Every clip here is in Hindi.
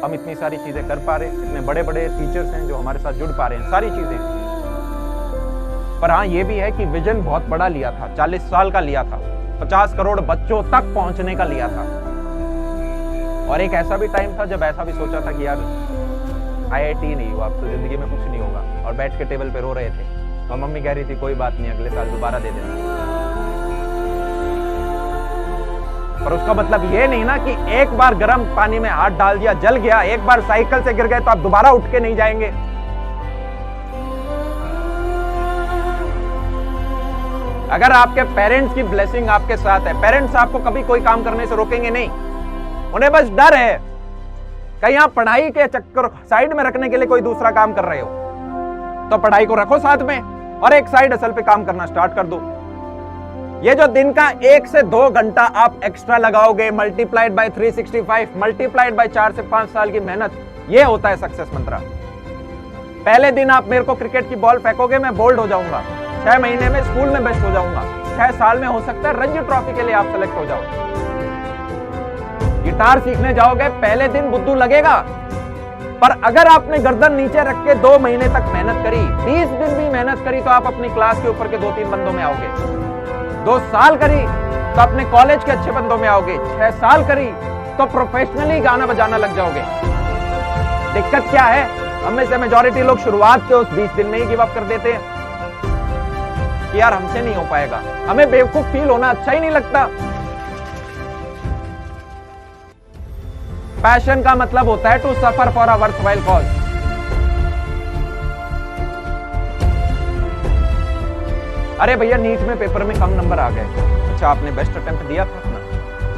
हम इतनी सारी चीजें कर पा रहे हैं, इतने बड़े बड़े टीचर्स हैं जो हमारे साथ जुड़ पा रहे हैं, सारी चीजें। पर हाँ, ये भी है कि विजन बहुत बड़ा लिया था, 40 साल का लिया था, 50 करोड़ बच्चों तक पहुंचने का लिया था। और एक ऐसा भी टाइम था जब ऐसा भी सोचा था कि यार IIT नहीं हुआ, अब तो जिंदगी में कुछ नहीं होगा, और बैठ के टेबल पे रो रहे थे। और मम्मी कह रही थी कोई बात नहीं, अगले साल दोबारा दे देना। पर उसका मतलब ये नहीं ना कि एक बार गर्म पानी में हाथ डाल दिया, जल गया, एक बार साइकिल से गिर गए तो आप दोबारा उठ के नहीं जाएंगे। अगर आपके पेरेंट्स की ब्लेसिंग आपके साथ है, पेरेंट्स आपको कभी कोई काम करने से रोकेंगे नहीं, उन्हें बस डर है कहीं आप पढ़ाई के चक्कर साइड में रखने के लिए कोई दूसरा काम कर रहे हो, तो पढ़ाई को रखो साथ में और एक साइड असल पे काम करना स्टार्ट कर दो। ये जो दिन का 1 से 2 घंटा आप एक्स्ट्रा लगाओगे, मल्टीप्लाइड बाय 365, मल्टीप्लाइड बाय 4 से 5 साल की मेहनत, ये होता है सक्सेस मंत्र। पहले दिन आप मेरे को क्रिकेट की बॉल फेंकोगे, मैं बोल्ड हो जाऊंगा, 6 महीने में स्कूल में बेस्ट हो जाऊंगा, 6 साल में हो सकता है रणजी ट्रॉफी के लिए आप सेलेक्ट हो जाओ। गिटार सीखने जाओगे, पहले दिन बुद्धू लगेगा, पर अगर आपने गर्दन नीचे रख के 2 महीने तक मेहनत करी, 20 दिन भी मेहनत करी, तो आप अपनी क्लास के ऊपर के 2-3 बंदों में आओगे। 2 साल करी तो अपने कॉलेज के अच्छे बंदों में आओगे। 6 साल करी तो प्रोफेशनली गाना बजाना लग जाओगे। दिक्कत क्या है, हम में से मेजॉरिटी लोग शुरुआत के उस 20 दिन में ही गिव अप कर देते हैं कि यार हमसे नहीं हो पाएगा। हमें बेवकूफ फील होना अच्छा ही नहीं लगता। पैशन का मतलब होता है to suffer for a worthwhile cause. अरे भैया, नीट में पेपर में कम नंबर आ गए, अच्छा आपने बेस्ट अटेम्प्ट दिया था अपना?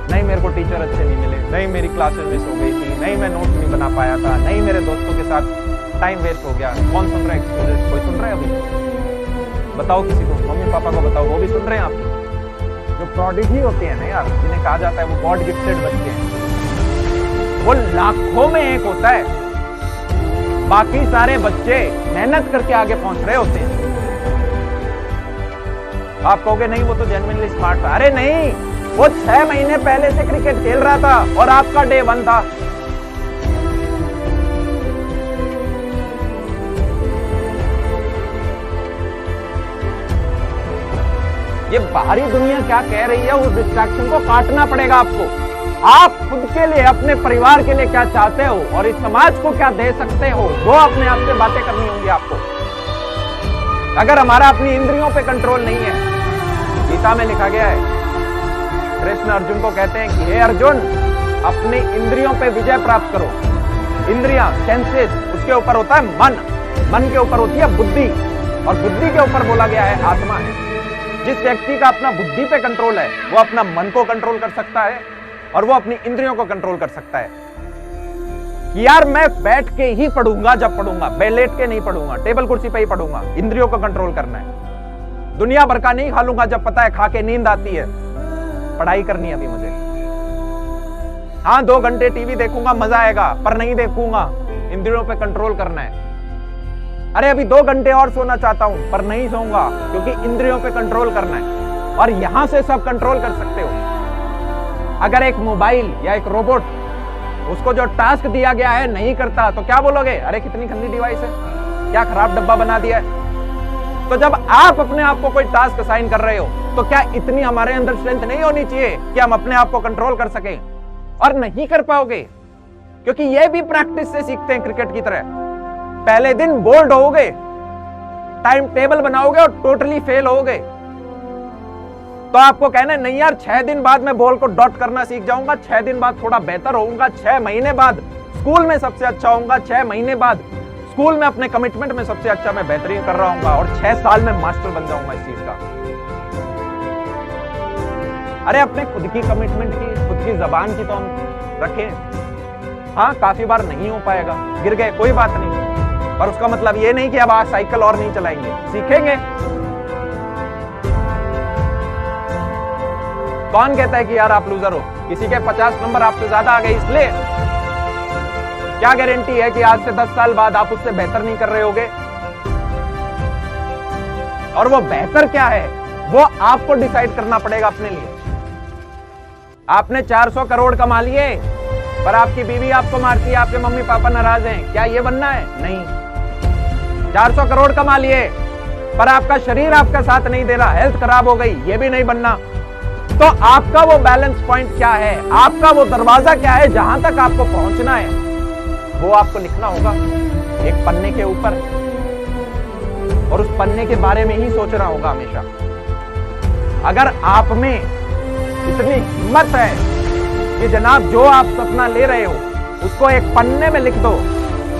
नहीं, मेरे को टीचर अच्छे नहीं मिले, नहीं मेरी क्लासेस मिस हो गई थी, नहीं मैं नोट नहीं बना पाया था, नहीं मेरे दोस्तों के साथ टाइम वेस्ट हो गया। कौन सुन रहा है एक्सक्यूजेस? कोई सुन रहा है अभी? बताओ किसी को, मम्मी पापा को बताओ, वो भी सुन रहे हैं आप? जो प्रोडिजी होते हैं ना यार, जिन्हें कहा जाता है वो गॉड गिफ्टेड बच्चे हैं, वो लाखों में एक होता है। बाकी सारे बच्चे मेहनत करके आगे पहुंच रहे होते हैं। आप कहोगे नहीं वो तो जेन्युइनली स्मार्ट था। अरे नहीं, वो 6 महीने पहले से क्रिकेट खेल रहा था और आपका डे 1 था। ये बाहरी दुनिया क्या कह रही है, उस डिस्ट्रैक्शन को काटना पड़ेगा आपको। आप खुद के लिए, अपने परिवार के लिए क्या चाहते हो और इस समाज को क्या दे सकते हो, वो अपने आप से बातें करनी होंगी आपको। अगर हमारा अपनी इंद्रियों पे कंट्रोल नहीं है, गीता में लिखा गया है, कृष्ण अर्जुन को कहते हैं कि हे अर्जुन, अपनी इंद्रियों पे विजय प्राप्त करो। इंद्रियां, सेंसेस, उसके ऊपर होता है मन, मन के ऊपर होती है बुद्धि, और बुद्धि के ऊपर बोला गया है आत्मा है। जिस व्यक्ति का अपना बुद्धि पे कंट्रोल है, वो अपना मन को कंट्रोल कर सकता है और वो अपनी इंद्रियों को कंट्रोल कर सकता है। कि यार मैं बैठ के ही पढ़ूंगा, जब पढ़ूंगा लेट के नहीं पढ़ूंगा, टेबल कुर्सी पे ही पढ़ूंगा। इंद्रियों को कंट्रोल करना है। दुनिया भर का नहीं खा लूंगा जब पता है खा के नींद आती है, पढ़ाई करनी है अभी मुझे। हाँ 2 घंटे टीवी देखूंगा, मजा आएगा, पर नहीं देखूंगा, इंद्रियों पे कंट्रोल करना है। अरे अभी 2 घंटे और सोना चाहता हूं, पर नहीं सोऊंगा, क्योंकि इंद्रियों पे कंट्रोल करना है। और यहां से सब कंट्रोल कर सकते हो। अगर एक मोबाइल या एक रोबोट, उसको जो टास्क दिया गया है नहीं करता, तो क्या बोलोगे? अरे कितनी गंदी डिवाइस है, क्या खराब डब्बा बना दिया है। तो जब आप अपने आप को कोई टास्क असाइन कर रहे हो, तो क्या इतनी हमारे अंदर स्ट्रेंथ नहीं होनी चाहिए कि हम अपने आप को कंट्रोल कर सकें? और नहीं कर पाओगे, क्योंकि ये भी प्रैक्टिस से सीखते हैं क्रिकेट की तरह। पहले दिन बोल्ड होगे, टाइम टेबल बनाओगे और टोटली फेल होगे, तो आपको कहना है नहीं यार 6 दिन बाद मैं बॉल को डॉट करना सीख जाऊंगा, 6 दिन बाद थोड़ा बेहतर होऊंगा, 6 महीने बाद स्कूल में सबसे अच्छा होऊंगा, 6 महीने बाद स्कूल में अपने कमिटमेंट में सबसे अच्छा मैं बेहतरीन कर रहा हूंगा, और 6 साल में मास्टर बन जाऊंगा इस चीज का। अरे अपने खुद की कमिटमेंट की, खुद की जबान की तो हम रखें। हाँ काफी बार नहीं हो पाएगा, गिर गए, कोई बात नहीं, पर उसका मतलब ये नहीं कि अब आज साइकिल और नहीं चलाएंगे, सीखेंगे। कौन कहता है कि यार आप लूजर हो? किसी के 50 नंबर आपसे ज्यादा आ गए, इसलिए क्या गारंटी है कि आज से 10 साल बाद आप उससे बेहतर नहीं कर रहे होगे? और वो बेहतर क्या है, वो आपको डिसाइड करना पड़ेगा अपने लिए। आपने 400 करोड़ कमा लिए, पर आपकी बीवी आपको मारती है, आपके मम्मी पापा नाराज हैं, क्या ये बनना है? नहीं। 400 करोड़ कमा लिए पर आपका शरीर आपका साथ नहीं दे रहा, हेल्थ खराब हो गई, ये भी नहीं बनना। तो आपका वो बैलेंस पॉइंट क्या है, आपका वो दरवाजा क्या है, जहां तक आपको पहुंचना है, वो आपको लिखना होगा एक पन्ने के ऊपर, और उस पन्ने के बारे में ही सोचना होगा हमेशा। अगर आप में इतनी हिम्मत है कि जनाब जो आप सपना ले रहे हो उसको एक पन्ने में लिख दो,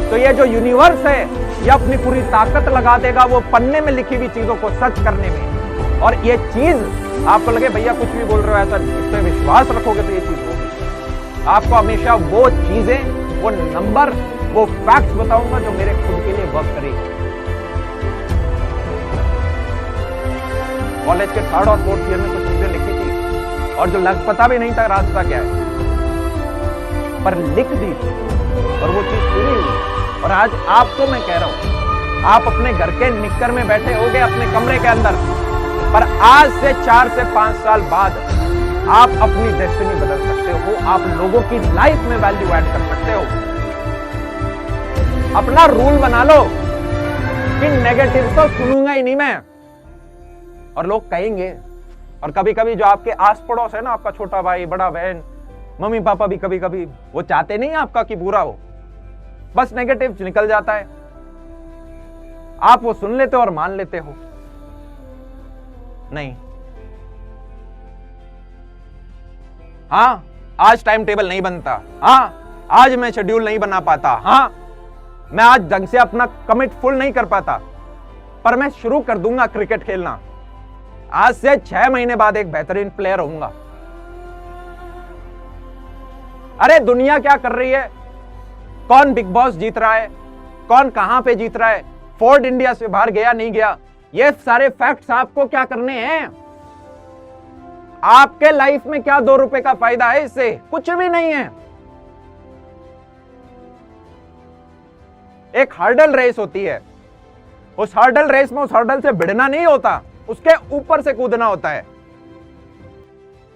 तो ये जो यूनिवर्स है ये अपनी पूरी ताकत लगा देगा वो पन्ने में लिखी हुई चीजों को सच करने में। और ये चीज आपको लगे भैया कुछ भी बोल रहे हो ऐसा, इस पे विश्वास रखोगे तो ये चीज होगी। आपको हमेशा वो चीजें, वो नंबर, वो फैक्ट्स बताऊंगा जो मेरे खुद के लिए वर्क करेगी। कॉलेज के 3rd और 4th ईयर में कुछ चीजें लिखी थी और जो लग पता भी नहीं था रास्ता क्या है, पर लिख दी थी और वो चीज पूरी हुई। और आज आपको मैं कह रहा हूं, आप अपने घर के निक्कर में बैठे होगे अपने कमरे के अंदर, पर आज से 4 से 5 साल बाद आप अपनी डेस्टिनी बदल सकते हो, आप लोगों की लाइफ में वैल्यू ऐड कर सकते हो। अपना रूल बना लो कि नेगेटिव तो सुनूंगा ही नहीं मैं। और लोग कहेंगे, और कभी कभी जो आपके आस पड़ोस है ना, आपका छोटा भाई, बड़ा बहन, मम्मी पापा भी कभी कभी वो चाहते नहीं आपका कि बुरा हो, बस नेगेटिव निकल जाता है, आप वो सुन लेते हो और मान लेते हो। नहीं, हाँ आज टाइम टेबल नहीं बनता, हाँ आज मैं शेड्यूल नहीं बना पाता, हाँ मैं आज ढंग से अपना कमिट फुल नहीं कर पाता, पर मैं शुरू कर दूंगा क्रिकेट खेलना, आज से 6 महीने बाद एक बेहतरीन प्लेयर होऊंगा। अरे दुनिया क्या कर रही है, कौन बिग बॉस जीत रहा है, कौन कहां पे जीत रहा है, फोर्ड इंडिया से बाहर गया नहीं गया, ये सारे फैक्ट्स आपको क्या करने हैं? आपके लाइफ में क्या 2 रुपए का फायदा है इससे? कुछ भी नहीं है। एक हर्डल रेस होती है, उस हर्डल रेस में उस हर्डल से भिड़ना नहीं होता, उसके ऊपर से कूदना होता है।